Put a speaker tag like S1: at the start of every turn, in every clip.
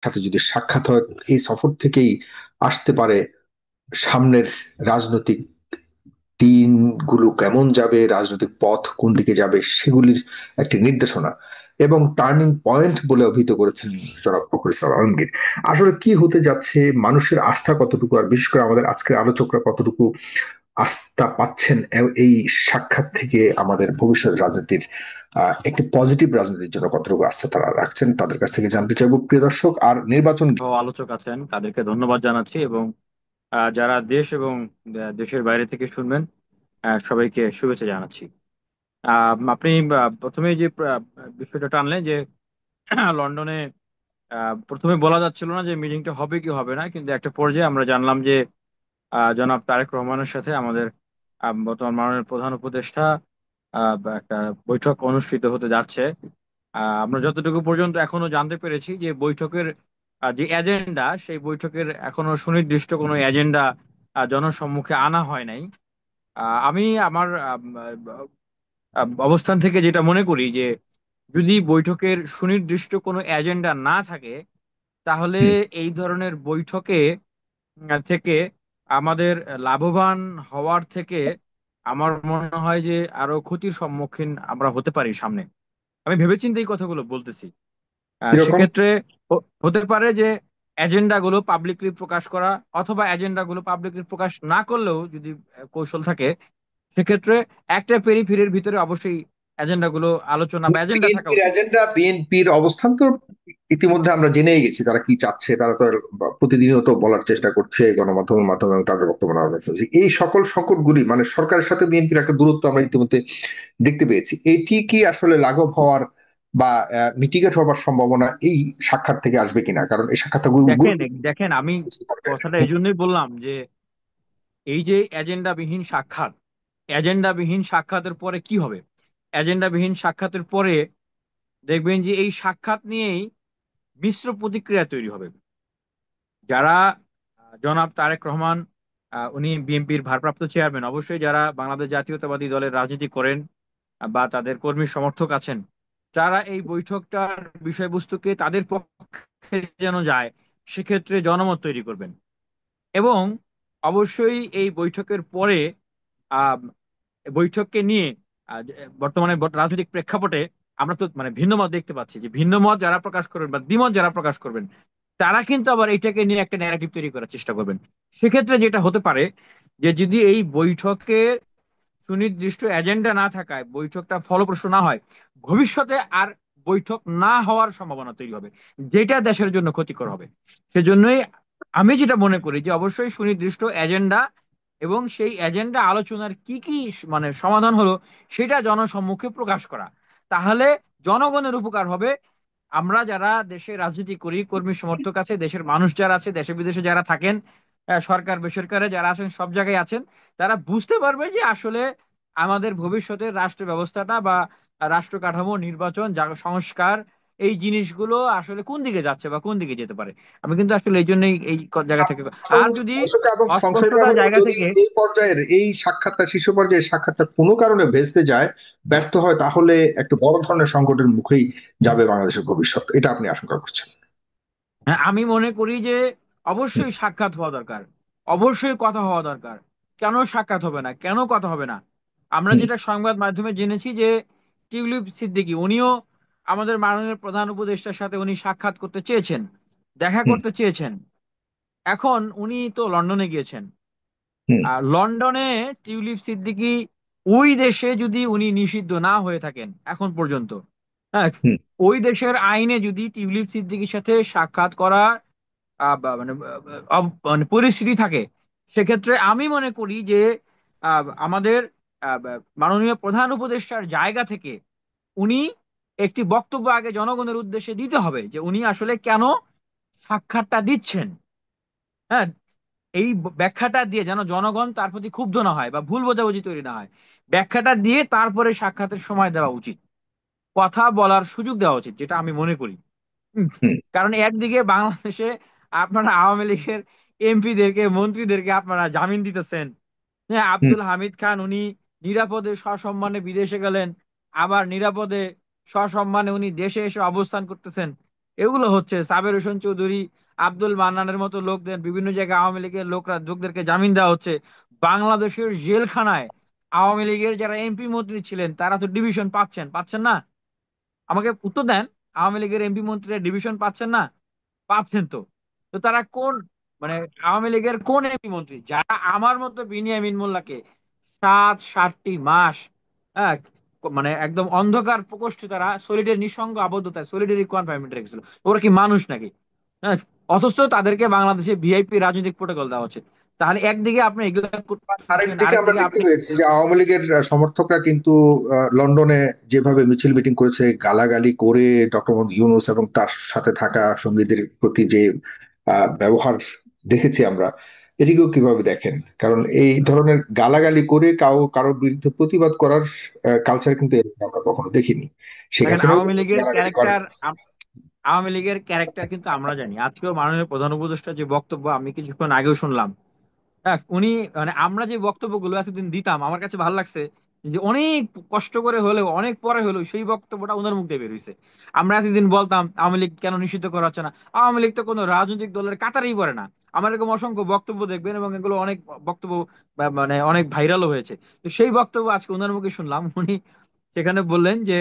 S1: সাথে যদি সাক্ষাৎ হয়, এই সফর থেকেই আসতে পারে সামনের রাজনৈতিক দিনগুলো কেমন যাবে, রাজনৈতিক পথ কোন দিকে যাবে সেগুলির একটি নির্দেশনা এবং টার্নিং পয়েন্ট বলে অভিহিত করেছেন জনাব ফখরুল ইসলাম আলমগীর। আসলে কি হতে যাচ্ছে, মানুষের আস্থা কতটুকু, আর বিশেষ করে আমাদের আজকের আলোচকরা কতটুকু আস্থা পাচ্ছেন এই সাক্ষাৎ থেকে আমাদের ভবিষ্যৎ রাজনীতির একটি পজিটিভ রাজনীতির জন্য কতটুকু আস্থা তারা রাখছেন, তাদের কাছ থেকে জানতে চাইবো প্রিয় দর্শক। আর নির্বাচন
S2: আলোচক আছেন তাদেরকে ধন্যবাদ জানাচ্ছি, এবং যারা দেশ এবং দেশের বাইরে থেকে শুনবেন সবাইকে শুভেচ্ছা জানাচ্ছি। আপনি প্রথমে যে বিষয়টা টানলেন যে লন্ডনে প্রথমে বলা যাচ্ছিল না যে মিটিংটা হবে কি হবে না, কিন্তু একটা পর্যায়ে আমরা জানলাম যে জনাব তারেক রহমানের সাথে আমাদের বর্তমান মাননীয় প্রধান উপদেষ্টা একটা বৈঠক অনুষ্ঠিত হতে যাচ্ছে। আমরা যতটুকু পর্যন্ত এখনো জানতে পেরেছি যে বৈঠকের যে এজেন্ডা, সেই বৈঠকের এখনো সুনির্দিষ্ট কোনো এজেন্ডা জনসম্মুখে আনা হয় নাই। আমি আমার অবস্থান থেকে যেটা মনে করি যে যদি বৈঠকের সুনির্দিষ্ট কোনো এজেন্ডা না থাকে, তাহলে
S1: হুম,
S2: এই ধরনের বৈঠকে থেকে আমাদের লাভবান হওয়ার থেকে আমার মনে হয় যে আরো ক্ষতির সম্মুখীন আমরা হতে পারি সামনে। আমি ভেবেচিন্তে এই কথাগুলো বলতেছি।
S1: কিরকম?
S2: সেক্ষেত্রে হতে পারে যে এজেন্ডা গুলো পাবলিকলি প্রকাশ করা, অথবা এজেন্ডা গুলো পাবলিকলি প্রকাশ না করলেও যদি কৌশল থাকে, সেক্ষেত্রে একটা পেরিফেরির ভিতরে অবশ্যই এজেন্ডা গুলো আলোচনা বা এজেন্ডা থাকা
S1: বিএনপির
S2: উচিত।
S1: এজেন্ডা, বিএনপির অবস্থান তো ইতিমধ্যে আমরা জেনেই গেছি, তারা কি চাচ্ছে। তারা তো প্রতিদিনও তো বলার চেষ্টা করছে গণমাধ্যমের মাধ্যমে, এবং তাদের বক্তব্য নেওয়ার শুনছি। এই সকল সংকটগুলি মানে সরকারের সাথে বিএনপির একটা দূরত্ব আমরা ইতিমধ্যে দেখতে পেয়েছি। এটি কি আসলে লাঘব হওয়ার বা মিটিগেট হওয়ার সম্ভাবনা এই সাক্ষাৎ থেকে আসবে কিনা? কারণ এই সাক্ষাৎটা
S2: দেখেন
S1: গুরুত্ব
S2: দেখেন আমি কথাটা এই জন্যই বললাম যে এই যে এজেন্ডাবিহীন সাক্ষাৎ, এজেন্ডাবিহীন সাক্ষাতের পরে কি হবে? এজেন্ডাবিহীন সাক্ষাতের পরে দেখবেন যে এই সাক্ষাৎ নিয়েই মিশ্র প্রতিক্রিয়া তৈরি হবে। যারা জনাব তারেক রহমান, উনি বিএনপির ভারপ্রাপ্ত চেয়ারম্যান, অবশ্যই যারা বাংলাদেশ জাতীয়তাবাদী দলের রাজনীতি করেন বা তাদের কর্মী সমর্থক আছেন, তারা এই বৈঠকটার বিষয়বস্তুকে তাদের পক্ষে যেন যায়, সেক্ষেত্রে জনমত তৈরি করবেন। এবং অবশ্যই এই বৈঠকের পরে আহ বৈঠককে নিয়ে বর্তমানে রাজনৈতিক প্রেক্ষাপটে আমরা তো মানে ভিন্ন মত দেখতে পাচ্ছি, যে ভিন্ন মত যারা প্রকাশ করবেন বা দ্বিমত যারা প্রকাশ করবেন, তারা কিন্তু আবার এটাকে নিয়ে একটা ন্যারেটিভ তৈরি করার চেষ্টা করবেন। সেক্ষেত্রে যেটা হতে পারে যে যদি এই বৈঠকের সুনির্দিষ্ট এজেন্ডা না থাকায় বৈঠকটা ফলপ্রসূ না হয়, ভবিষ্যতে আর বৈঠক না হওয়ার সম্ভাবনা তৈরি হবে, যেটা দেশের জন্য ক্ষতিকর হবে। সেজন্যই আমি যেটা মনে করি যে অবশ্যই সুনির্দিষ্ট এজেন্ডা এবং সেই এজেন্ডা আলোচনার কি কি মানে সমাধান হলো সেটা জনসম্মুখে প্রকাশ করা, তাহলে জনগণের উপকার হবে। আমরা যারা দেশে রাজনীতি করি, কর্মী সমর্থক আছে, দেশের মানুষ যারা আছে, দেশে বিদেশে যারা থাকেন, সরকার বেসরকারে যারা আছেন, সব জায়গায় আছেন, তারা বুঝতে পারবে যে আসলে আমাদের ভবিষ্যতের রাষ্ট্র ব্যবস্থাটা বা রাষ্ট্র কাঠামো, নির্বাচন, সংস্কার, এই জিনিসগুলো আসলে কোন দিকে যাচ্ছে বা কোন দিকে যেতে পারে। আমি কিন্তু আসলে এই জন্যই এই জায়গা থেকে,
S1: এবং
S2: আর যদি
S1: এবং সংশয়টা
S2: অস্পষ্টতার
S1: হলো,
S2: জায়গা
S1: যদি
S2: থেকে,
S1: এই পর্যায়ের এই সাক্ষাৎটা, শীর্ষ পর্যায়ের সাক্ষাৎটা কোনো কারণে ভেস্তে যায়, ব্যর্থ হয়, তাহলে একটা বড় ধরনের সংকটের মুখেই যাবে বাংলাদেশের ভবিষ্যৎ। এটা আপনি আশঙ্কা করছেন?
S2: হ্যাঁ, আমি মনে করি যে অবশ্যই সাক্ষাৎ হওয়া দরকার, অবশ্যই কথা হওয়া দরকার। কেন সাক্ষাৎ হবে না, কেন কথা হবে না? আমরা
S1: হুম,
S2: যেটা সংবাদ মাধ্যমে জেনেছি যে টিউলিপ সিদ্দিকী উনিও আমাদের মাননীয় প্রধান উপদেষ্টার সাথে উনি সাক্ষাৎ করতে চেয়েছেন, দেখা
S1: হুম,
S2: করতে চেয়েছেন। এখন উনি তো লন্ডনে গিয়েছেন।
S1: হুম,
S2: আর লন্ডনে টিউলিপ সিদ্দিকী ওই দেশে যদি উনি নিষিদ্ধ না হয়ে থাকেন এখন পর্যন্ত, হ্যাঁ,
S1: হুম,
S2: ওই দেশের আইনে যদি টিউলিপ সিদ্দিকীর সাথে সাক্ষাৎ করার মানে মানে পরিস্থিতি থাকে, সেক্ষেত্রে আমি মনে করি যে আমাদের মাননীয় প্রধান উপদেষ্টার জায়গা থেকে উনি একটি বক্তব্য আগে জনগণের উদ্দেশ্যে দিতে হবে যে উনি আসলে কেন সাক্ষাৎটা দিচ্ছেন। হ্যাঁ, এই ব্যাখ্যাটা দিয়ে যেন জনগণ তার প্রতি ক্ষুব্ধ না হয় বা ভুল বোঝাবুঝি তৈরি না হয়, ব্যাখ্যাটা দিয়ে তারপরে সাক্ষাতের সময় দেওয়া উচিত, কথা বলার সুযোগ দেওয়া উচিত, যেটা আমি মনে করি। হুম,
S1: হুম,
S2: কারণ একদিকে বাংলাদেশে আপনারা আওয়ামী লীগের এমপিদেরকে, মন্ত্রীদেরকে আপনারা জামিন দিতেছেন। হ্যাঁ,
S1: হুম,
S2: আব্দুল হামিদ খান উনি নিরাপদে সসম্মানে বিদেশে গেলেন, আবার নিরাপদে সসম্মানে উনি দেশে এসে অবস্থান করতেছেন। এগুলো হচ্ছে সাবের হোসেন চৌধুরী, আব্দুল মান্নানের মতো লোকদের, বিভিন্ন জায়গায় আওয়ামী লীগের লোকদেরকে জামিন দেওয়া হচ্ছে। বাংলাদেশের জেলখানায় আওয়ামী লীগের যারা এমপি মন্ত্রী ছিলেন তারা তো ডিভিশন পাচ্ছেন, পাচ্ছেন না? আমাকে উত্তর দেন। আওয়ামী লীগের এমপি মন্ত্রীরা ডিভিশন পাচ্ছেন না? পাচ্ছেন তো। তো তারা কোন, মানে আওয়ামী লীগের কোন এমপি মন্ত্রী যারা আমার মতো বিনিয়ামিন মোল্লাকে 7-7টি মাস, হ্যাঁ, মানে একদম অন্ধকার প্রকোষ্ঠে তারা সলিডের নিঃসঙ্গ আবদ্ধতায় সলিডারি কনফাইনমেন্ট রেখেছিল? ওরা কি মানুষ নাকি? হ্যাঁ। অথচ তাদেরকে বাংলাদেশে ভিআইপি রাজনৈতিক প্রোটোকল দেওয়া হচ্ছে। তাহলে একদিকে আপনি এগুলো করতেছেন,
S1: আরেকদিকে আমরা
S2: আরেকদিকে
S1: দেখতে
S2: আপনি
S1: পেয়েছি যে আওয়ামী লীগের সমর্থকরা কিন্তু লন্ডনে যেভাবে মিছিল মিটিং করেছে, গালাগালি করে ডক্টর মোহাম্মদ ইউনূস এবং তার সাথে থাকা সঙ্গীদের প্রতি যে ব্যবহার দেখেছি আমরা, এটিকেও কিভাবে দেখেন? কারণ এই ধরনের গালাগালি করে কারোর বিরুদ্ধে প্রতিবাদ করার কালচার কিন্তু এরকম আমরা কখনো দেখিনি। শেখ
S2: দেখেন,
S1: হাসিনাও
S2: আওয়ামী
S1: কিন্তু
S2: লীগের
S1: গালাগালি করেন।
S2: ক্যারেক্টার, আওয়ামী লীগের ক্যারেক্টার কিন্তু আমরা জানি। আজকেও মাননীয় প্রধান উপদেষ্টার যে বক্তব্য আমি কিছুক্ষণ আগেও শুনলাম, হ্যাঁ, উনি মানে আমরা যে বক্তব্যগুলো এতদিন দিতাম আমার কাছে ভালো লাগছে যে অনেক কষ্ট করে হলেও, অনেক পরে হলেও সেই বক্তব্যটা ওনার মুখ দিয়ে বের হয়েছে। আমরা এতদিন বলতাম আওয়ামী লীগ কেন নিষিদ্ধ করা হচ্ছে না, আওয়ামী লীগ তো কোনো রাজনৈতিক দলের কাতারেই পড়ে না। আমার এরকম অসংখ্য বক্তব্য দেখবেন, এবং এগুলো অনেক বক্তব্য মানে অনেক ভাইরালও হয়েছে। তো সেই বক্তব্য আজকে ওনার মুখে শুনলাম। উনি সেখানে বললেন যে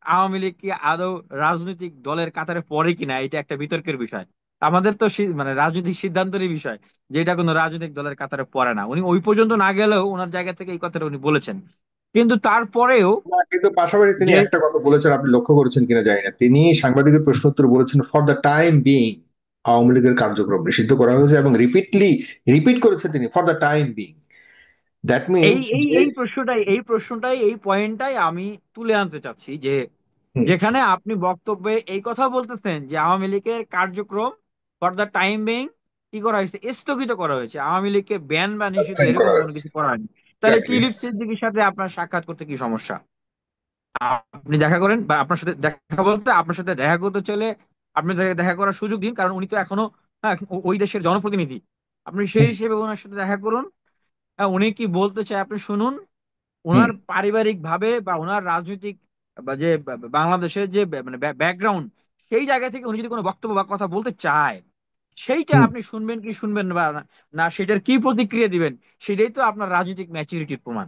S2: আওয়ামী লীগ কি আদৌ রাজনৈতিক দলের কাতারে পড়ে কিনা এটা একটা বিতর্কের বিষয়। আমাদের তো মানে রাজনৈতিক সিদ্ধান্তেরই বিষয় যে এটা কোনো রাজনৈতিক দলের কাতারে পড়ে না। উনি ওই পর্যন্ত না গেলেও ওনার জায়গা থেকে এই কথাটা উনি বলেছেন। কিন্তু তারপরেও
S1: না, কিন্তু পাশাপাশি তিনি
S2: যে
S1: একটা কথা বলেছেন, আপনি লক্ষ্য করেছেন কিনা জানি না, তিনি সাংবাদিকের প্রশ্ন উত্তরে বলেছেন for the time being Awami লীগের কার্যক্রম নিষিদ্ধ করা হয়েছে, এবং রিপিট করেছেন তিনি for the time being. That
S2: এই
S1: মিনস
S2: এই
S1: যে
S2: এই প্রশ্নটাই, এই পয়েন্টটাই আমি তুলে আনতে চাচ্ছি যে
S1: হুম,
S2: যেখানে আপনি বক্তব্যে এই কথা বলতেছেন যে আওয়ামী লীগের কার্যক্রম ফর দ্য টাইম বিং কি করা হয়েছে, স্থগিত করা হয়েছে, আওয়ামী লীগকে ব্যান বা নিষিদ্ধ
S1: সাসপেন্ড
S2: এরকম
S1: করা
S2: কোনো
S1: হয়েছে।
S2: কিছু করা হয়নি। তাহলে
S1: এক্স্যাক্টলি।
S2: টিউলিপ সিদ্দিকীর সাথে আপনার সাক্ষাৎ করতে কি সমস্যা? আপনি দেখা করেন, বা আপনার সাথে দেখা বলতে আপনার সাথে দেখা করতে চাইলে আপনি তাকে দেখা করার সুযোগ দিন, কারণ উনি তো এখনো, হ্যাঁ, ওই দেশের জনপ্রতিনিধি। আপনি সেই
S1: হুম,
S2: হিসেবে ওনার সাথে দেখা করুন। হ্যাঁ, উনি কি বলতে চায় আপনি শুনুন।
S1: হুম,
S2: ওনার পারিবারিক ভাবে বা ওনার রাজনৈতিক বা যে বাংলাদেশের যে মানে ব্যাকগ্রাউন্ড, সেই জায়গা থেকে উনি যদি কোনো বক্তব্য বা কথা বলতে চায়, সেইটা
S1: হুম।
S2: আপনি শুনবেন কি শুনবেন বা না, না সেটার কি প্রতিক্রিয়া দিবেন, সেটাই তো আপনার রাজনৈতিক ম্যাচুরিটির প্রমাণ।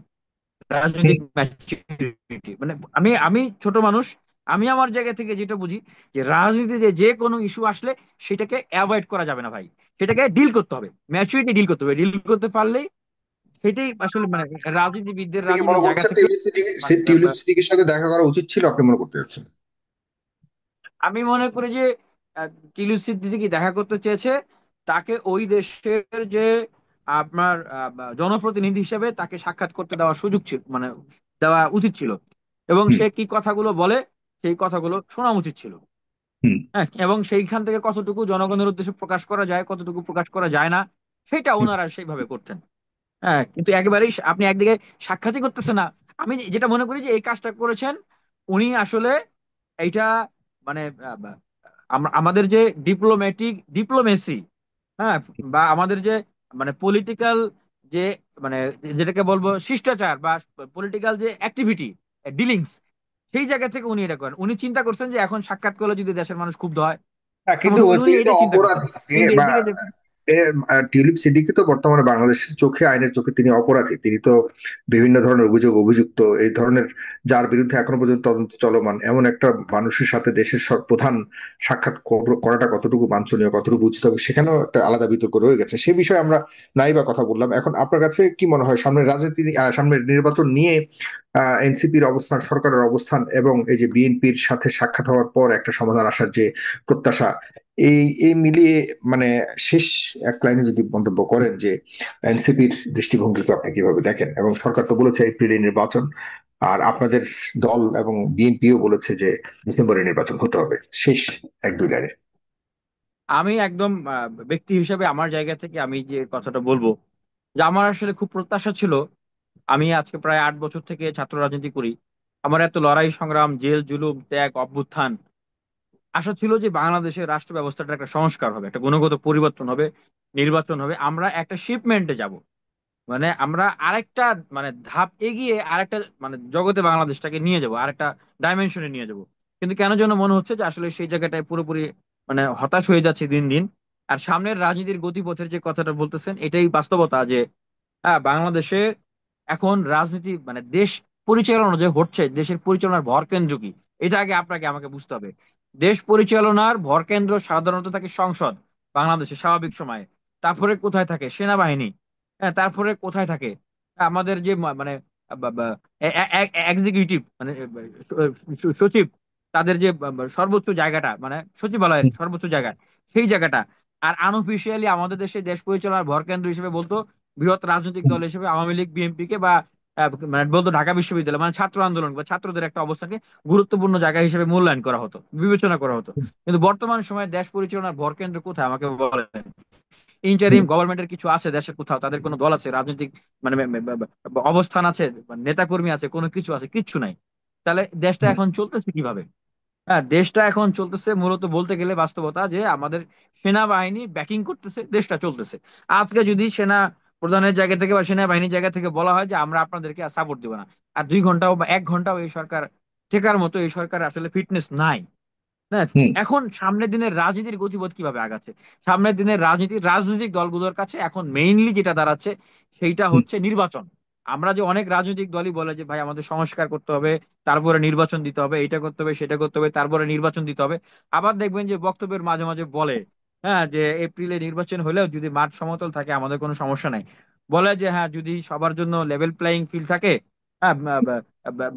S2: রাজনৈতিক ম্যাচুরিটি মানে আমি আমি ছোট মানুষ, আমি আমার জায়গা থেকে যেটা বুঝি যে রাজনীতিতে যে কোনো ইস্যু আসলে সেটাকে অ্যাভয়েড করা যাবে না ভাই। সেটাকে ডিল করতে হবে, ম্যাচুরিটি ডিল করতে হবে। ডিল করতে পারলেই সেটাই আসলে মানে রাজনীতিবিদদের
S1: আপনি কি মনে
S2: রাজনীতির জায়গা
S1: করছেন
S2: থেকে
S1: টিউলিপ সিটির সাথে দেখা করা উচিত ছিল, আপনি মনে করতে চাচ্ছেন?
S2: আমি মনে করি যে টিলু সিদ্দিকী দেখা করতে চেয়েছে, তাকে ওই দেশের যে আপনার জনপ্রতিনিধি হিসেবে তাকে সাক্ষাৎ করতে দেওয়া সুযোগ ছিল, মানে দেওয়া উচিত ছিল। এবং
S1: হুম,
S2: সে কি কথাগুলো বলে সেই কথাগুলো শোনা উচিত ছিল।
S1: হুম,
S2: হ্যাঁ, এবং সেইখান থেকে কতটুকু জনগণের উদ্দেশ্যে প্রকাশ করা যায়, কতটুকু প্রকাশ করা যায় না, সেটা
S1: হুম।
S2: ওনারা সেইভাবে করতেন। হ্যাঁ, কিন্তু একেবারেই আপনি একদিকে সাক্ষাৎই করতেছেন না। আমি যেটা মনে করি যে এই কাজটা করেছেন উনি আসলে এইটা মানে আমাদের যে ডিপ্লোমেসি, হ্যাঁ, বা আমাদের যে মানে পলিটিক্যাল যে মানে যেটাকে বলবো শিষ্টাচার বা পলিটিক্যাল যে অ্যাক্টিভিটি ডিলিংস, সেই জায়গা থেকে উনি এটা করেন। উনি চিন্তা করছেন যে এখন সাক্ষাৎ করলে যদি দেশের মানুষ ক্ষুব্ধ হয়,
S1: হ্যাঁ, কিন্তু
S2: উনি উনি
S1: তিনি তো
S2: এটাই চিন্তা করছেন।
S1: অপরাধী,
S2: কিন্তু এদিকে যে
S1: টিউলিপ সিদ্দিকী তো বর্তমানে বাংলাদেশের চোখে, আইনের চোখে তিনি অপরাধী। তিনি তো বিভিন্ন ধরনের অভিযুক্ত, এই ধরনের, যার বিরুদ্ধে এখনো পর্যন্ত তদন্ত চলমান এমন একটা মানুষের সাথে দেশের প্রধান সাক্ষাৎ করাটা কতটুকু বাঞ্ছনীয়, কতটুকু উচিত হবে, সেখানেও একটা আলাদা বিতর্ক রয়ে গেছে। সে বিষয়ে আমরা নাই বা কথা বললাম। এখন আপনার কাছে কি মনে হয় সামনের রাজনীতি, সামনের নির্বাচন নিয়ে এনসিপির অবস্থান, সরকারের অবস্থান, এবং এই যে বিএনপির সাথে সাক্ষাৎ হওয়ার পর একটা সমাধান আসার যে প্রত্যাশা, এই এই মিলিয়ে মানে শেষ এক লাইনে যদি মন্তব্য করেন যে এনসিপির দৃষ্টিভঙ্গিকে আপনি কিভাবে দেখেন? এবং সরকার তো বলেছে এপ্রিলে নির্বাচন, আর আপনাদের দল এবং বিএনপিও বলেছে যে ডিসেম্বরে নির্বাচন হতে হবে। শেষ এক দুই লাইনে।
S2: আমি একদম ব্যক্তি হিসেবে আমার জায়গা থেকে আমি যে কথাটা বলবো যে আমার আসলে খুব প্রত্যাশা ছিল। আমি আজকে প্রায় 8 বছর থেকে ছাত্র রাজনীতি করি। আমার এত লড়াই সংগ্রাম, জেল জুলুম, ত্যাগ, অভ্যুত্থান, আশা ছিল যে বাংলাদেশের রাষ্ট্র ব্যবস্থাটা একটা সংস্কার হবে, একটা গুণগত পরিবর্তন হবে, নির্বাচন হবে, আমরা একটা শিপমেন্টে যাব। মানে আমরা আরেকটা মানে ধাপ এগিয়ে আরেকটা মানে জগতে বাংলাদেশটাকে নিয়ে যাব, আরেকটা ডাইমেনশনে নিয়ে যাব। কিন্তু কেন যেন মনে হচ্ছে যে আসলে সেই জায়গাটায় পুরোপুরি মানে হতাশ হয়ে যাচ্ছে দিন দিন। আর সামনের রাজনীতির গতিপথের যে কথাটা বলতেছেন, এটাই বাস্তবতা যে বাংলাদেশে এখন রাজনীতি মানে দেশ পরিচালনা যে হচ্ছে, দেশের পরিচালনার ভর কেন্দ্র কি, এটা আগে আপনাকে আমাকে বুঝতে হবে। দেশ পরিচালনার ভর কেন্দ্র সাধারণত থাকে সংসদ বাংলাদেশে স্বাভাবিক সময়ে। তারপরে কোথায় থাকে সেনাবাহিনী। হ্যাঁ, তারপরে কোথায় থাকে আমাদের যে মানে এক্সিকিউটিভ মানে সচিব, তাদের যে সর্বোচ্চ জায়গাটা মানে সচিবালয়ের
S1: হুম,
S2: সর্বোচ্চ জায়গা, সেই জায়গাটা। আর আনঅফিসিয়ালি আমাদের দেশে দেশ পরিচালনার ভর কেন্দ্র হিসেবে বলতো বৃহৎ রাজনৈতিক
S1: হুম,
S2: দল হিসেবে আওয়ামী লীগ বিএনপি কে, বা মানে বলতো ঢাকা বিশ্ববিদ্যালয় মানে ছাত্র আন্দোলন বা ছাত্রদের একটা অবস্থানকে গুরুত্বপূর্ণ জায়গা হিসেবে মূল্যায়ন করা হতো, বিবেচনা করা হতো।
S1: হুম,
S2: কিন্তু বর্তমান সময়ে দেশ পরিচালনার ভর কেন্দ্র কোথায় আমাকে বলেন।
S1: হুম,
S2: ইন্টারিম গভর্নমেন্টের কিছু আছে দেশে কোথাও, তাদের কোনো দল আছে, রাজনৈতিক মানে অবস্থান আছে, নেতাকর্মী আছে, কোনো কিছু আছে? কিচ্ছু নাই। তাহলে দেশটা
S1: হুম,
S2: এখন চলতেছে কিভাবে? হ্যাঁ, দেশটা এখন চলতেছে মূলত বলতে গেলে বাস্তবতা যে আমাদের সেনাবাহিনী ব্যাকিং করতেছে, দেশটা চলতেছে। আজকে যদি সেনা প্রধানের জায়গা থেকে বা সেনাবাহিনীর জায়গা থেকে বলা হয় যে আমরা আপনাদেরকে সাপোর্ট দিব না, আর 2 ঘন্টাও বা 1 ঘন্টাও এই সরকার টেকার মতো এই সরকার আসলে ফিটনেস নাই। না,
S1: হুম,
S2: এখন সামনের দিনের রাজনীতির গতিপথ কিভাবে আগাচ্ছে? সামনের দিনের রাজনৈতিক দলগুলোর কাছে এখন মেইনলি যেটা দাঁড়াচ্ছে সেইটা
S1: হুম,
S2: হচ্ছে নির্বাচন। আমরা যে অনেক রাজনৈতিক দলই বলে যে ভাই আমাদের সংস্কার করতে হবে, তারপরে নির্বাচন দিতে হবে, এটা করতে হবে সেটা করতে হবে, তারপরে নির্বাচন দিতে হবে। আবার দেখবেন যে বক্তব্যের মাঝে মাঝে বলে হ্যাঁ যে এপ্রিলে নির্বাচন হলেও যদি মাঠ সমতল থাকে আমাদের কোনো সমস্যা নাই। বলে যে হ্যাঁ যদি সবার জন্য লেভেল প্লেয়িং ফিল্ড থাকে, হ্যাঁ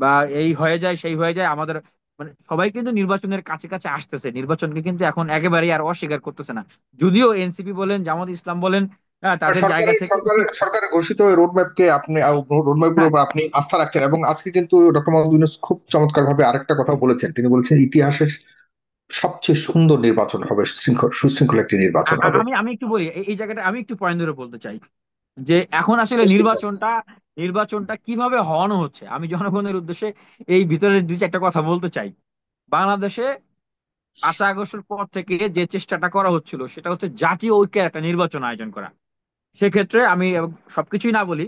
S2: বা এই হয়ে যায় সেই হয়ে যায় আমাদের, মানে সবাই কিন্তু নির্বাচনের কাছে কাছে আসতেছে, নির্বাচনকে কিন্তু এখন একেবারেই আর অস্বীকার করতেছে না। যদিও এনসিপি বলেন, জামাত ইসলাম বলেন, তাদের জায়গা
S1: সরকারের
S2: থেকে
S1: সরকারের সরকারের ঘোষিত রোডম্যাপকে আপনি রোডম্যাপের
S2: হ্যাঁ
S1: উপর আপনি আস্থা রাখছেন, এবং আজকে কিন্তু ডক্টর মোহাম্মদ ইউনূস খুব চমৎকার ভাবে আরেকটা কথা বলেছেন। তিনি বলেছেন ইতিহাসের সবচেয়ে সুন্দর নির্বাচন হবে, সুশৃঙ্খল একটি নির্বাচন হবে।
S2: আমি আমি একটু বলি এই জায়গাটা আমি একটু পয়েন্ট ধরে বলতে চাই যে এখন আসলে
S1: চেষ্টা করবেন।
S2: নির্বাচনটা কিভাবে হওয়ানো হচ্ছে। আমি জনগণের উদ্দেশ্যে এই ভিতরের দু একটা কথা বলতে চাই। বাংলাদেশে 5ই আগস্টের পর থেকে যে চেষ্টাটা করা হচ্ছিল সেটা হচ্ছে জাতীয় ঐক্যের একটা নির্বাচন আয়োজন করা। সেক্ষেত্রে আমি সবকিছুই না বলি,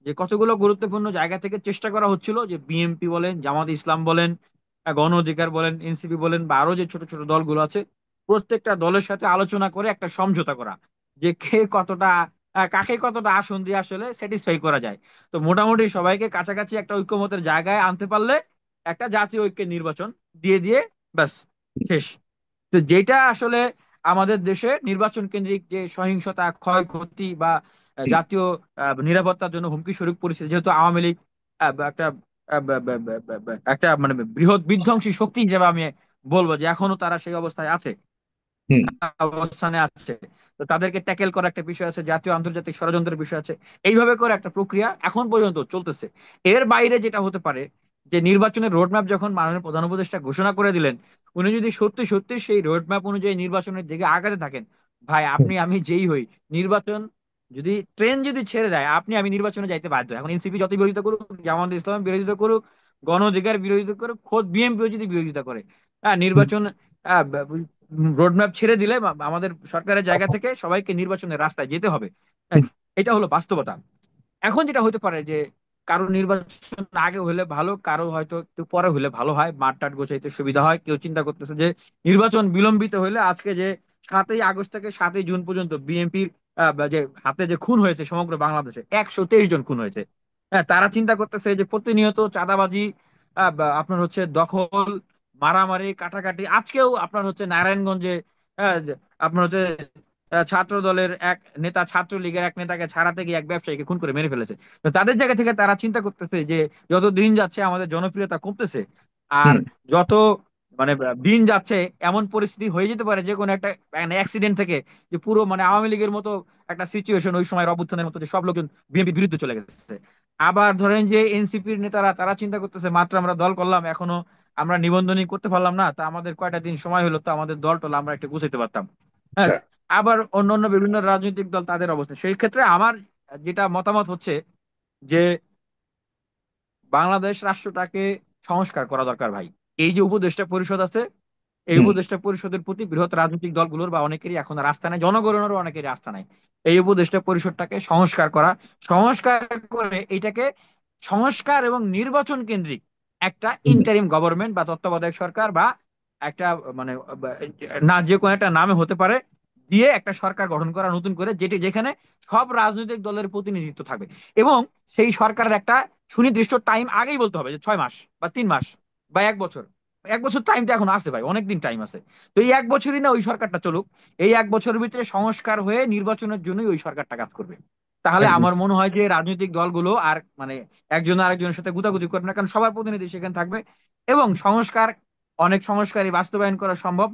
S2: যে কতগুলো গুরুত্বপূর্ণ জায়গা থেকে চেষ্টা করা হচ্ছিল যে বিএনপি বলেন, জামাত ইসলাম বলেন, গণ অধিকার বলেন, এনসিপি বলেন, বা আরো যে ছোট ছোট দলগুলো আছে, প্রত্যেকটা দলের সাথে আলোচনা করে একটা সমঝোতা করা যে কে কতটা কাকে কতটা আসন দিয়ে আসলে স্যাটিসফাই করা যায়। তো মোটামুটি সবাইকে কাছাকাছি একটা ঐক্যমতের জায়গায় আনতে পারলে একটা জাতীয় ঐক্যের নির্বাচন দিয়ে দিয়ে ব্যাস শেষ। তো যেটা আসলে আমাদের দেশে নির্বাচন কেন্দ্রিক যে সহিংসতা, ক্ষয়ক্ষতি বা জাতীয় নিরাপত্তার জন্য হুমকি স্বরূপ পরিস্থিতি, যেহেতু আওয়ামী লীগ একটা একটা মানে বৃহৎ বিধ্বংসী শক্তি হিসেবে আমি বলবো যে এখনো তারা সেই অবস্থায় আছে,
S1: হুম,
S2: অবস্থানে আছে। তো তাদেরকে ট্যাকেল করা একটা বিষয় আছে, জাতীয় আন্তর্জাতিক ষড়যন্ত্রের বিষয় আছে। এইভাবে করে একটা প্রক্রিয়া এখন পর্যন্ত চলতেছে। এর বাইরে যেটা হতে পারে যে নির্বাচনের রোডম্যাপ যখন মাননীয় প্রধান উপদেষ্টা ঘোষণা করে দিলেন, উনি যদি সত্যি সত্যি সেই রোডম্যাপ অনুযায়ী নির্বাচনের দিকে আগাতে থাকেন, ভাই
S1: হুম,
S2: আপনি আমি যেই হই, নির্বাচন যদি ট্রেন যদি ছেড়ে দেয় আপনি আমি নির্বাচনে যাইতে বাধ্য। এখন এনসিপি যত বিরোধিতা করুক, জামাত ইসলাম বিরোধিতা করুক, গণ অধিকার বিরোধিতা করুক, খোদ বিএনপিও যদি বিরোধিতা করে, হ্যাঁ
S1: হুম,
S2: নির্বাচন রোডম্যাপ ছেড়ে দিলে আমাদের সরকারের জায়গা থেকে সবাইকে নির্বাচনের রাস্তায় যেতে হবে। হ্যাঁ,
S1: হুম,
S2: এটা হলো বাস্তবতা। এখন যেটা হতে পারে যে কারো নির্বাচন আগে হলে ভালো, কারো হয়তো একটু পরে হলে ভালো হয়, মাঠ টাট গোছাইতে সুবিধা হয়। কেউ চিন্তা করতেছে যে নির্বাচন বিলম্বিত হলে আজকে যে 7ই আগস্ট থেকে 7ই জুন পর্যন্ত বিএনপির যে হাতে যে খুন হয়েছে সমগ্র বাংলাদেশে 123 জন খুন হয়েছে। হ্যাঁ, তারা চিন্তা করতেছে যে প্রতিনিয়ত চাঁদাবাজি, আপনার হচ্ছে দখল, মারামারি, কাটাকাটি। আজকেও আপনার হচ্ছে নারায়ণগঞ্জে যে আপনার হচ্ছে ছাত্র দলের এক নেতা ছাত্রলীগের এক নেতাকে ছাড়াতে গিয়ে এক ব্যবসায়ীকে খুন করে মেরে ফেলেছে। তো তাদের জায়গা থেকে তারা চিন্তা করতেছে যে যত দিন যাচ্ছে আমাদের জনপ্রিয়তা কমতেছে, আর
S1: হুম,
S2: যত মানে দিন যাচ্ছে এমন পরিস্থিতি হয়ে যেতে পারে যে কোনো একটা অ্যাক্সিডেন্ট থেকে যে পুরো মানে আওয়ামী লীগের মতো একটা সিচুয়েশন ওই সময় অভ্যুত্থানের মতো, যে সব লোকজন বিএনপির বিরুদ্ধে চলে গেছে। আবার ধরেন যে এনসিপির নেতারা তারা চিন্তা করতেছে মাত্র আমরা দল করলাম, এখনো আমরা নিবন্ধনই করতে পারলাম না, তা আমাদের কয়টা দিন সময় হলো, তো আমাদের দল টল আমরা একটু গুছাইতে পারতাম। হ্যাঁ,
S1: আচ্ছা।
S2: আবার অন্যান্য বিভিন্ন রাজনৈতিক দল তাদের অবস্থা। সেই ক্ষেত্রে আমার যেটা মতামত হচ্ছে যে বাংলাদেশ রাষ্ট্রটাকে সংস্কার করা দরকার ভাই। এই যে উপদেষ্টা পরিষদ আছে, এই
S1: হুম,
S2: উপদেষ্টা পরিষদের প্রতি বৃহৎ রাজনৈতিক দলগুলোর বা অনেকেরই এখন আর আস্থা নাই, জনগণেরও অনেকেরই আস্থা নাই। এই উপদেষ্টা পরিষদটাকে সংস্কার করা, সংস্কার করে এটাকে সংস্কার এবং নির্বাচন কেন্দ্রিক একটা
S1: হুম,
S2: ইন্টারিম গভর্নমেন্ট বা তত্ত্বাবধায়ক সরকার বা একটা মানে না যে কোনো একটা নামে হতে পারে, দিয়ে একটা সরকার গঠন করা নতুন করে, যেটি যেখানে সব রাজনৈতিক দলের প্রতিনিধিত্ব থাকবে। এবং সেই সরকারের একটা সুনির্দিষ্ট টাইম আগেই বলতে হবে যে 6 মাস বা 3 মাস বা 1 বছর। 1 বছর টাইম তো এখন আছে ভাই, অনেকদিন টাইম আছে। তো এই 1 বছরই না ওই সরকারটা চলুক, এই 1 বছরের ভিতরে সংস্কার হয়ে নির্বাচনের জন্যই ওই সরকারটা কাজ করবে। তাহলে
S1: একদম।
S2: আমার মনে হয় যে রাজনৈতিক দলগুলো আর মানে একজন আরেকজনের সাথে গুতাগুতি করবে না, কারণ সবার প্রতিনিধি সেখানে থাকবে। এবং সংস্কার, অনেক সংস্কারই বাস্তবায়ন করা সম্ভব।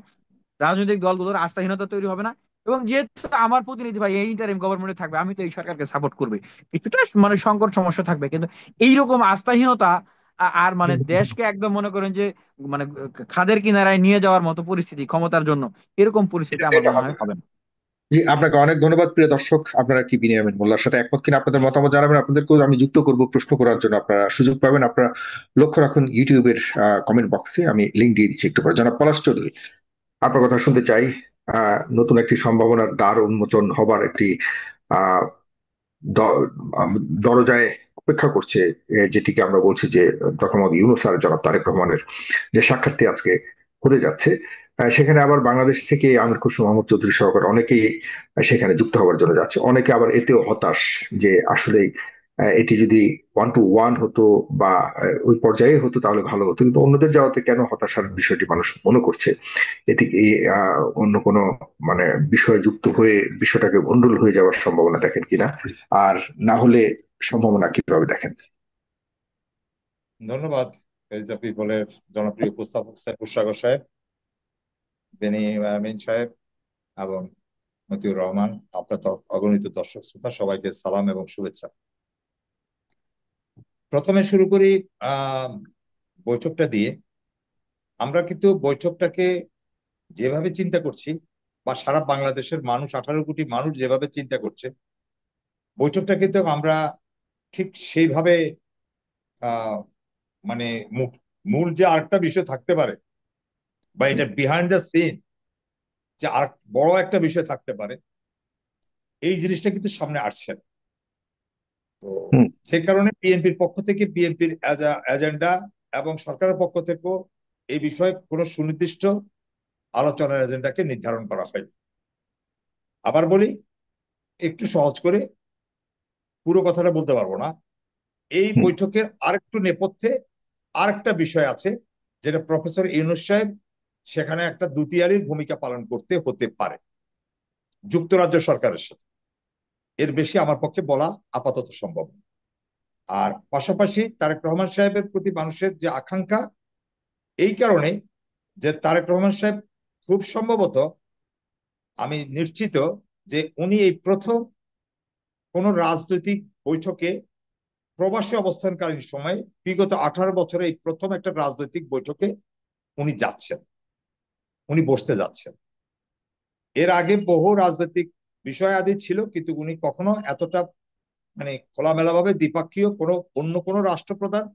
S2: রাজনৈতিক দলগুলোর আস্থাহীনতা তৈরি হবে না। এবং যেহেতু আমার প্রতিনিধি ভাই এই ইন্টারিম গভর্নমেন্টে থাকবে, আমি তো এই সরকারকে সাপোর্ট করবে। কিছুটা মানে সংকট সমস্যা থাকবে, কিন্তু এইরকম আস্থাহীনতা আর মানে দেশকে একদম মনে করেন যে মানে খাদের কিনারায় নিয়ে যাওয়ার মতো পরিস্থিতি ক্ষমতার জন্য, এরকম পরিস্থিতি আমার
S1: এটা
S2: মনে
S1: হবে
S2: হয়
S1: না।
S2: হবে না।
S1: জি, আপনাকে অনেক ধন্যবাদ প্রিয় দর্শক। আপনারা কি বিনিয়ামিন মোল্লার সাথে একমত কিনা আপনাদের মতামত জানাবেন। আপনাদেরকেও আমি যুক্ত করব প্রশ্ন করার জন্য, আপনারা সুযোগ পাবেন। আপনারা লক্ষ্য রাখুন ইউটিউবের কমেন্ট বক্সে আমি লিঙ্ক দিয়ে দিচ্ছি একটু পরে। জনাব পলাশ চৌধুরী, আপনার কথা শুনতে চাই। নতুন একটি সম্ভাবনার দ্বার উন্মোচন হবার একটি আহ দ- দরজায় অপেক্ষা করছে, যেটিকে আমরা বলছি যে ডক্টর মোহাম্মদ ইউনূস আর জনাব তারেক রহমানের যে সাক্ষাৎটি আজকে হতে যাচ্ছে। সেখানে আবার বাংলাদেশ থেকে আমির খসরু মাহমুদ চৌধুরী সহকারে অনেকেই সেখানে যুক্ত হওয়ার জন্য যাচ্ছে। অনেকে আবার এতেও হতাশ যে আসলে এটি যদি 1-to-1 হতো বা ওই পর্যায়ে হতো তাহলে ভালো হতো, কিন্তু অন্যদের যাওয়াতে কেন হতাশার বিষয়টি মানুষ মনে করছে। এটি কি অন্য কোনো মানে বিষয়ে যুক্ত হয়ে বিষয়টাকে গন্ডগোল হয়ে যাওয়ার সম্ভাবনা দেখেন কিনা, আর না হলে সম্ভাবনা কিভাবে দেখেন?
S3: ধন্যবাদ। পেজ দ্য পিপলের জনপ্রিয় উপস্থাপক সাইফুর সাগর সাহেব, বেনি আমিন সাহেব এবং মতিউর রহমান, আপনার তো অগণিত দর্শক শ্রোতা, সবাইকে সালাম এবং শুভেচ্ছা। প্রথমে শুরু করি আহ বৈঠকটা দিয়ে। আমরা কিন্তু বৈঠকটাকে যেভাবে চিন্তা করছি, বা সারা বাংলাদেশের মানুষ, 18 কোটি মানুষ যেভাবে চিন্তা করছে, বৈঠকটা কিন্তু আমরা ঠিক সেইভাবে আহ মানে মূল যে আরেকটা বিষয় থাকতে পারে, বা এটা বিহাইন্ড দ্য সিন যে আর বড় একটা বিষয় থাকতে পারে, এই জিনিসটা কিন্তু সামনে আসছে না। তো
S1: হুম।
S3: সে কারণে বিএনপির পক্ষ থেকে, বিএনপির এজেন্ডা এবং সরকারের পক্ষ থেকেও এই বিষয়ে কোনো সুনির্দিষ্ট আলোচনার এজেন্ডাকে নির্ধারণ করা হয়। আবার বলি, একটু সহজ করে, পুরো কথাটা বলতে পারবো না। এই
S1: হুম।
S3: বৈঠকের আরেকটু নেপথ্যে আরেকটা বিষয় আছে, যেটা প্রফেসর ইউনূস সাহেব সেখানে একটা দুতিয়ারির ভূমিকা পালন করতে হতে পারে যুক্তরাজ্য সরকারের সাথে। এর বেশি আমার পক্ষে বলা আপাতত সম্ভব না। আর পাশাপাশি তারেক রহমান সাহেবের প্রতি মানুষের যে আকাঙ্ক্ষা, এই কারণে যে তারেক রহমান সাহেব খুব সম্ভবত, আমি নিশ্চিত যে উনি এই প্রথম কোন রাজনৈতিক বৈঠকে প্রবাসী অবস্থানকালীন সময়ে, বিগত 18 বছরে এই প্রথম একটা রাজনৈতিক বৈঠকে উনি যাচ্ছেন, উনি বসতে যাচ্ছেন। এর আগে বহু রাজনৈতিক বিষয় আদি ছিল, কিন্তু উনি কখনো এতটা মানে খোলামেলা ভাবে দ্বিপাক্ষীয় কোনো অন্য কোনো রাষ্ট্রপ্রধান,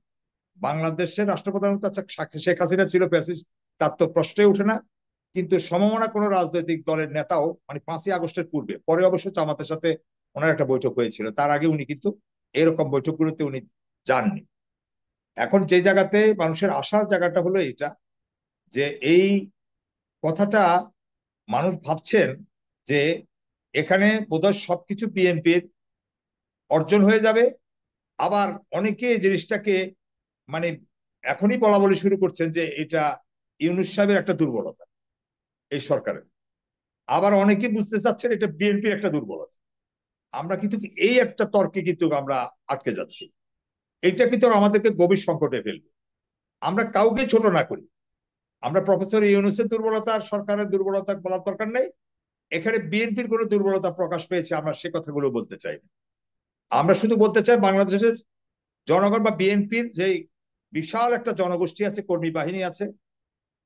S3: বাংলাদেশের রাষ্ট্রপ্রধান তো আচ্ছা শেখ হাসিনা ছিল প্যাসিস্ট, তার তো প্রশ্নই ওঠে না। কিন্তু সমমনা কোনো রাজনৈতিক দলের নেতাও মানে 5ই আগস্টের পূর্বে, পরে অবশ্য জামাতের সাথে ওনার একটা বৈঠক হয়েছিল, তার আগে উনি কিন্তু এরকম বৈঠকগুলোতে উনি যাননি। এখন যে জায়গাতে মানুষের আসার জায়গাটা হলো এটা, যে এই কথাটা মানুষ ভাবছেন যে এখানে বোধহয় সবকিছু বিএনপির অর্জন হয়ে যাবে। আবার অনেকে এই জিনিসটাকে মানে এখনই বলা বলি শুরু করছেন যে এটা ইউনূস সাহেবের একটা দুর্বলতা এই সরকারের। আবার অনেকে বুঝতে চাচ্ছেন এটা বিএনপির একটা দুর্বলতা। আমরা কিন্তু এই একটা তর্কে কিন্তু আমরা আটকে যাচ্ছি। এটা কিন্তু আমাদেরকে গভীর সংকটে ফেলবে। আমরা কাউকে ছোট না করি। আমরা প্রফেসর ইউনূসের দুর্বলতা আর সরকারের দুর্বলতা বলার দরকার নেই। এখানে বিএনপির কোনো দুর্বলতা প্রকাশ পেয়েছে আমরা সে কথাগুলো বলতে চাই না। আমরা শুধু বলতে চাই বাংলাদেশের জনগণ বা বিএনপির যে বিশাল একটা জনগোষ্ঠী আছে, কর্মী বাহিনী আছে,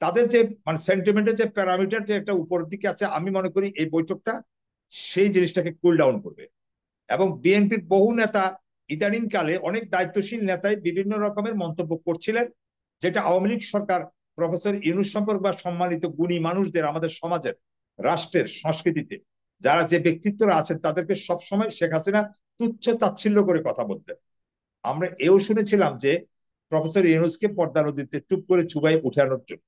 S3: তাদের যে মানে সেন্টিমেন্টের যে প্যারামিটার যে একটা উপরের দিকে আছে, আমি মনে করি এই বৈঠকটা সেই জিনিসটাকে কুল ডাউন করবে। এবং বিএনপির বহু নেতা ইদানিং কালে, অনেক দায়িত্বশীল নেতাই বিভিন্ন রকমের মন্তব্য করছিলেন, যেটা আওয়ামী লীগ সরকার প্রফেসর ইউনূস সম্পর্ক বা সম্মানিত গুণী মানুষদের, আমাদের সমাজের, রাষ্ট্রের সংস্কৃতিতে যারা যে ব্যক্তিত্বরা আছেন, তাদেরকে সবসময় শেখ হাসিনা তুচ্ছ তাচ্ছিল্য করে কথা বলতেন। আমরা এও শুনেছিলাম যে প্রফেসর ইউনূসকে পদ্মা নদীতে টুপ করে চুবাই উঠানোর জন্য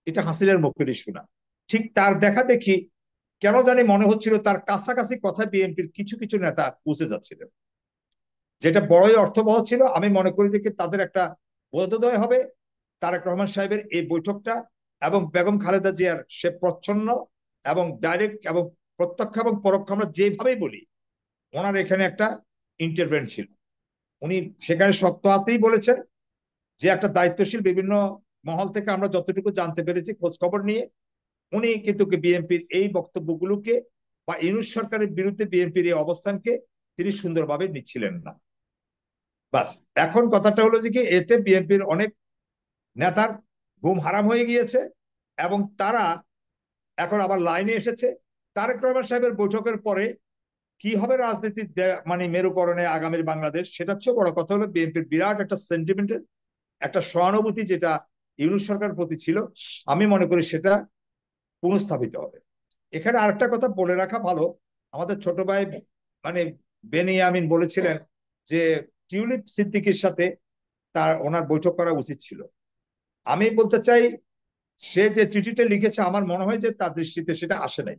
S3: এটা হাসিনার মুখেরই শোনা। ঠিক তার দেখা দেখি কেন জানি মনে হচ্ছিল তার কাছাকাছি কথা বিএনপির কিছু কিছু নেতা বুঝে যাচ্ছিলেন, যেটা বড়ই অর্থবহ ছিল। আমি মনে করি যে তাদের একটা বোধোদয় হবে তারেক রহমান সাহেবের এই বৈঠকটা এবং বেগম খালেদা জিয়ার সে প্রচ্ছন্ন এবং ডাইরেক্ট এবং প্রত্যক্ষ এবং পরোক্ষ আমরা যেভাবেই বলি, ওনার এখানে একটা ইন্টারভেন্ট ছিল। উনি সেখানে শক্ত হাতেই বলেছেন যে একটা দায়িত্বশীল বিভিন্ন মহল থেকে আমরা যতটুকু জানতে পেরেছি খোঁজ খবর নিয়ে, উনি কিন্তু বিএনপির এই বক্তব্যগুলোকে বা ইউনূস সরকারের বিরুদ্ধে বিএনপির এই অবস্থানকে তিনি সুন্দরভাবে নিচ্ছিলেন না। বাস এখন কথাটা হলো যে কি এতে বিএনপির অনেক নেতার ঘুম হারাম হয়ে গিয়েছে এবং তারা এখন আবার লাইনে এসেছে। তারেক রহমান সাহেবের বৈঠকের পরে কি হবে রাজনীতির মানে মেরুকরণে আগামীর বাংলাদেশ, সেটা হচ্ছে বড় কথা। হলো বিএনপির বিরাট একটা সেন্টিমেন্টের একটা সহানুভূতি যেটা ইউনূস সরকারের প্রতি ছিল, আমি মনে করি সেটা পুনঃস্থাপিত হবে। এখানে আরেকটা কথা বলে রাখা ভালো, আমাদের ছোট ভাই মানে বেনিয়ামিন বলেছিলেন যে টিউলিপ সিদ্দিকীর সাথে ওনার বৈঠক করা উচিত ছিল। আমি বলতে চাই সে যে চিঠিটা লিখেছে আমার মনে হয় যে তার দৃষ্টিতে সেটা আসে নাই।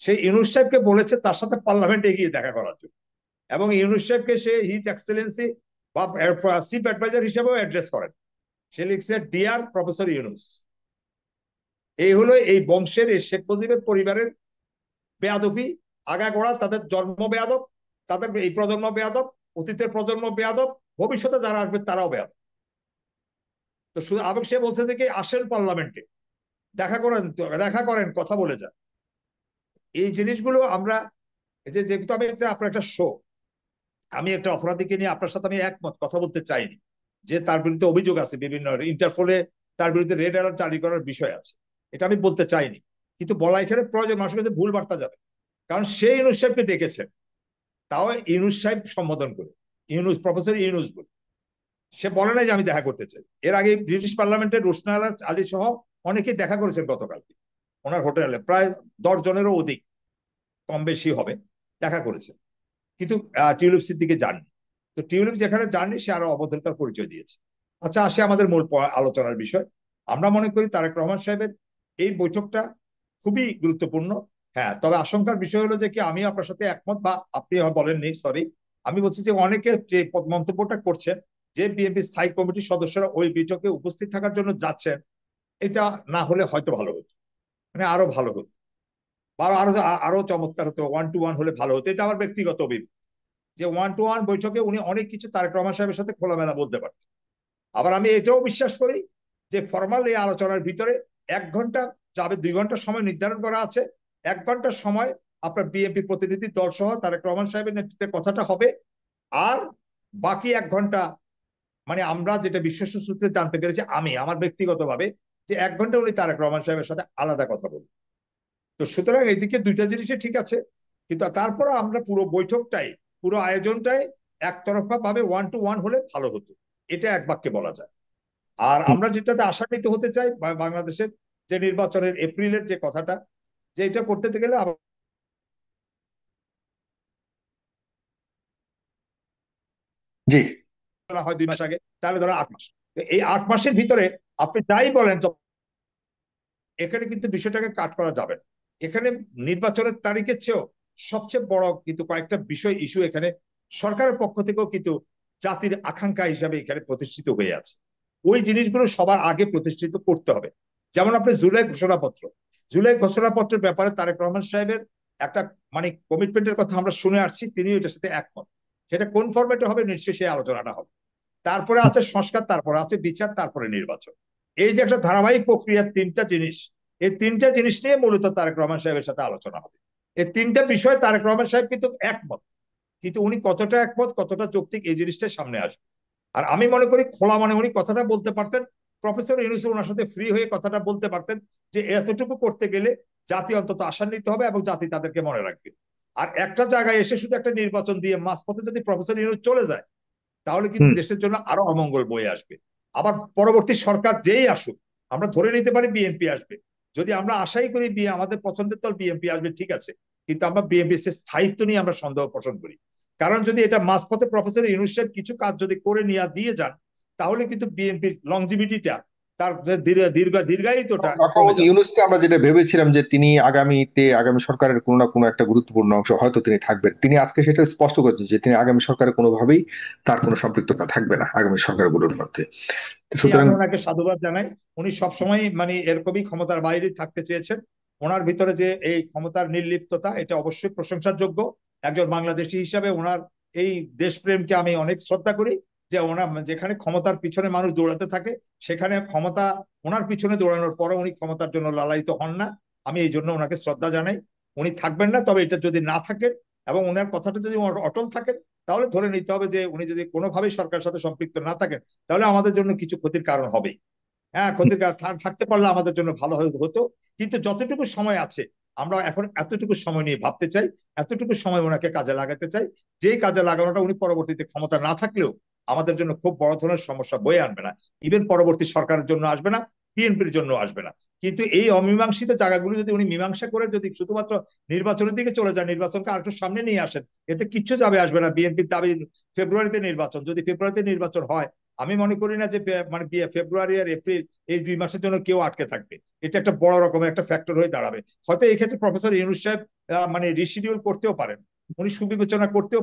S3: সে ইউনূস সাহেবকে বলেছে তার সাথে পার্লামেন্টে গিয়ে দেখা করার জন্য, এবং ইউনূস সাহেবকে সে হিজ এক্সেলেন্সি বা চিফ অ্যাডভাইজার হিসেবেও অ্যাড্রেস করেন। সে লিখছে ডিয়ার প্রফেসর ইউনূস। এই হলো এই বংশের এই শেখ মুজিবের পরিবারের বেয়াদবি, আগাগোড়া তাদের জন্ম বেয়াদব, তাদের এই প্রজন্ম বেয়াদব, অতীতের প্রজন্ম বেয়াদব, ভবিষ্যতে যারা আসবে তারাও বেয়াদব। তো শুধু আবেগ সে বলছে যে কি আসেন পার্লামেন্টে দেখা করেন কথা বলে যান। এই জিনিসগুলো আমরা যেহেতু আমি আপনার একটা শো, আমি একটা অপরাধীকে নিয়ে আপনার সাথে আমি একমত কথা বলতে চাইনি যে তার বিরুদ্ধে অভিযোগ আছে, বিভিন্ন ইন্টারপোলে তার বিরুদ্ধে রেড অ্যালার্ট জারি করার বিষয় আছে, এটা আমি বলতে চাইনি। কিন্তু বলা এখানে প্রয়োজন, মানুষের কাছে ভুল বার্তা যাবে। কারণ সে ইউনূস সাহেবকে ডেকেছেন, তাও ইউনূস সাহেব সম্বোধন করে ইউনূস প্রফেসর ইউনূস বলে, সে বলে নাই যে আমি দেখা করতে চাই। এর আগে ব্রিটিশ পার্লামেন্টের রোশনা আলী সহ অনেকেই দেখা করেছেন গতকালকে ওনার হোটেলে, প্রায় 10 জনেরও অধিক, কম বেশি হবে, দেখা করেছেন। কিন্তু টিউলিপ সিদ্দিকে যাননি। তো টিউলিপ যেখানে যাননি সে আরো অভদ্রতার পরিচয় দিয়েছে। আচ্ছা আসে আমাদের মূল আলোচনার বিষয়। আমরা মনে করি তারেক রহমান সাহেবের এই বৈঠকটা খুবই গুরুত্বপূর্ণ। হ্যাঁ, তবে আশঙ্কার বিষয় হলো যে কি আমি আপনার সাথে একমত, বা আপনি বলেননি, সরি, আমি বলছি যে অনেকে যে মন্তব্যটা করছেন যে বিএনপি স্থায়ী কমিটির সদস্যরা ওই বৈঠকে উপস্থিত থাকার জন্য যাচ্ছেন, এটা না হলে হয়তো ভালো হতো, মানে আরো ভালো হতো, বা আরো আরো চমৎকার হতো, 1-to-1 হলে ভালো হতো। এটা আমার ব্যক্তিগত অভিমত যে 1-to-1 বৈঠকে উনি অনেক কিছু তারেক রহমান সাহেবের সাথে খোলামেলা বলতে পারতেন। আবার আমি এটাও বিশ্বাস করি যে ফরমাল এই আলোচনার ভিতরে 1 ঘন্টা যাবে, 2 ঘন্টা সময় নির্ধারণ করা আছে। 1 ঘন্টার সময় আপনার বিএনপি প্রতিনিধি দল সহ তারেক রহমান সাহেবের নেতৃত্বে কথাটা হবে। আর বাকি 1 ঘন্টা মানে আমরা যেটা বিশ্বস্ত সূত্রে জানতে পেরেছি, আমি আমার ব্যক্তিগতভাবে, যে 1 ঘন্টা উনি তারেক রহমান সাহেবের সাথে আলাদা কথা বলবেন। তো সুতরাং এইদিকে দুইটা জিনিসই ঠিক আছে, কিন্তু তারপরে আমরা পুরো বৈঠকটাই, পুরো আয়োজনটাই একতরফা ভাবে 1-to-1 হলে ভালো হতো, এটা এক বাক্যে বলা যায়। আর আমরা যেটাতে আশান্বিত হতে চাই বাংলাদেশের যে নির্বাচনের এপ্রিলের যে কথাটা, যে এটা করতে গেলে
S1: জি।
S3: হয় 2 মাস আগে, তাহলে ধরো 8 মাস। এই 8 মাসের ভিতরে আপনি যাই বলেন এখানে কিন্তু বিষয়টাকে কাট করা যাবে না। এখানে নির্বাচনের তারিখের চেয়েও সবচেয়ে বড় কিন্তু কয়েকটা বিষয় ইস্যু এখানে সরকারের পক্ষ থেকেও কিন্তু জাতির আকাঙ্ক্ষা হিসাবে এখানে প্রতিষ্ঠিত হয়ে আছে। ওই জিনিসগুলো সবার আগে প্রতিষ্ঠিত করতে হবে। যেমন আপনি জুলাই ঘোষণাপত্রের ব্যাপারে তারেক রহমান সাহেবের একটা মানে কমিটমেন্টের কথা আমরা শুনে আসছি, তিনি এটার সাথে একমত। সেটা কোন ফরম্যাটে হবে নিশ্চয়ই সেই আলোচনাটা হবে। তারপরে আছে সংস্কার, তারপরে আছে বিচার, তারপরে নির্বাচন। এই যে একটা ধারাবাহিক প্রক্রিয়ার 3টা জিনিস, এই 3টা জিনিস নিয়ে মূলত তারেক রহমান সাহেবের সাথে আলোচনা হবে। এই 3টা বিষয় তারেক রহমান সাহেব কিন্তু একমত, কিন্তু উনি কতটা একমত, কতটা যৌক্তিক, এই জিনিসটা সামনে আসবে। আর আমি মনে করি খোলা মানে উনি কথাটা বলতে পারতেন, প্রফেসর ইউনূস ওনার সাথে ফ্রি হয়ে কথাটা বলতে পারতেন যে এতটুকু করতে গেলে জাতি অন্তত আশান্বিত হবে এবং জাতি তাদেরকে মনে রাখবে। আর একটা জায়গায় এসে শুধু একটা নির্বাচন দিয়ে মাঝপথে যদি প্রফেসর ইউনূস চলে যায়, তাহলে কিন্তু দেশের জন্য আরো অমঙ্গল বয়ে আসবে। আবার পরবর্তী সরকার যেই আসুক, আমরা ধরে নিতে পারি বিএনপি আসবে, যদি আমরা আশাই করি আমাদের পছন্দের দল বিএনপি আসবে, ঠিক আছে, কিন্তু আমরা বিএনপি স্থায়িত্ব নিয়ে আমরা সন্দেহ পোষণ করি। কারণ যদি এটা মাঝপথে প্রফেসর ইউনূস সাহেব কিছু কাজ যদি করে নিয়ে দিয়ে যান, তাহলে কিন্তু বিএনপির লংজিভিটিটা তার দীর্ঘায়িতটা
S1: ডক্টর
S3: কমে যাচ্ছে।
S1: ইউনূসকে আমরা যেটা ভেবেছিলাম যে তিনি আগামী সরকারের কোনো না কোনো একটা গুরুত্বপূর্ণ অংশ হয়তো তিনি থাকবেন, তিনি আজকে সেটা স্পষ্ট করেছেন যে তিনি আগামী সরকারে কোনোভাবেই তার কোনো সম্পৃক্ততা থাকবে না আগামী সরকারগুলোর মধ্যে। সুতরাং
S3: আমি ওনাকে সাধুবাদ জানাই। উনি সবসময় মানে এরকমই ক্ষমতার বাইরে থাকতে চেয়েছেন। ওনার ভিতরে যে এই ক্ষমতার নির্লিপ্ততা, এটা অবশ্যই প্রশংসার যোগ্য। একজন বাংলাদেশী হিসাবে ওনার এই দেশপ্রেমকে আমি অনেক শ্রদ্ধা করি, যে ওনার যেখানে ক্ষমতার পিছনে মানুষ দৌড়াতে থাকে, সেখানে ক্ষমতা ওনার পিছনে দৌড়ানোর পরে উনি ক্ষমতার জন্য লালায়িত হন না। আমি এই জন্য ওনাকে শ্রদ্ধা জানাই। উনি থাকবেন না, তবে এটা যদি না থাকেন এবং ওনার কথাটা যদি অটল থাকেন, তাহলে ধরে নিতে হবে যে উনি যদি কোনোভাবেই সরকারের সাথে সম্পৃক্ত না থাকেন, তাহলে আমাদের জন্য কিছু ক্ষতির কারণ হবে। হ্যাঁ, ক্ষতির কারণ থাকতে পারলে আমাদের জন্য ভালো হতো। কিন্তু যতটুকু সময় আছে, আমরা এখন এতটুকু সময় নিয়ে ভাবতে চাই, এতটুকু সময় ওনাকে কাজে লাগাতে চাই, যে কাজে লাগানোটা উনি পরবর্তীতে ক্ষমতা না থাকলেও আমাদের জন্য খুব বড় ধরনের সমস্যা বয়ে আনবে না। ইভেন পরবর্তী সরকারের জন্য আসবে না, বিএনপির জন্য আসবে না। কিন্তু এই অমীমাংসিত জায়গাগুলো যদি উনি মীমাংসা করে যদি শুধুমাত্র নির্বাচনের দিকে চলে যায়, নির্বাচনকে আরেকটু সামনে নিয়ে আসেন, এতে কিচ্ছু যাবে আসবে না। বিএনপির দাবি ফেব্রুয়ারিতে নির্বাচন, যদি ফেব্রুয়ারিতে নির্বাচন হয়, আমি মনে করি না যে মানে ফেব্রুয়ারি আর এপ্রিল এই 2 মাসের জন্য কেউ আটকে থাকবে। এটা একটা বড় রকমের একটা ফ্যাক্টর হয়ে দাঁড়াবে। হয়তো এই ক্ষেত্রে প্রফেসর ইউনূস সাহেব মানে রিশিডিউল করতেও পারেন, উনি সুবিবেচনা করতেও